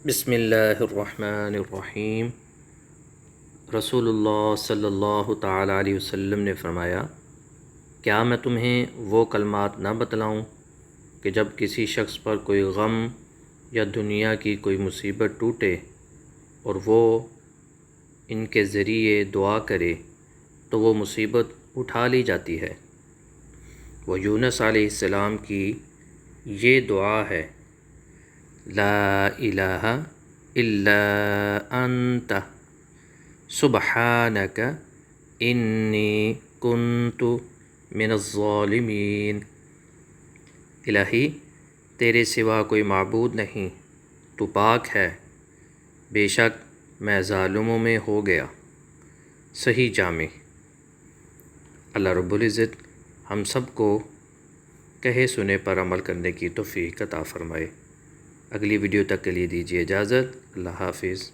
بسم اللہ الرحمن الرحیم۔ رسول اللہ صلی اللہ تعالیٰ علیہ وسلم نے فرمایا، کیا میں تمہیں وہ کلمات نہ بتلاؤں کہ جب کسی شخص پر کوئی غم یا دنیا کی کوئی مصیبت ٹوٹے اور وہ ان کے ذریعے دعا کرے تو وہ مصیبت اٹھا لی جاتی ہے۔ وہ یونس علیہ السلام کی یہ دعا ہے، لا الہ الا انت سبحانک انی کنت من الظالمین۔ الہی، تیرے سوا کوئی معبود نہیں، تو پاک ہے، بے شک میں ظالموں میں ہو گیا۔ صحیح جامع۔ اللہ رب العزت ہم سب کو کہے سنے پر عمل کرنے کی توفیق عطا فرمائے۔ اگلی ویڈیو تک کے لیے دیجیے اجازت۔ اللہ حافظ۔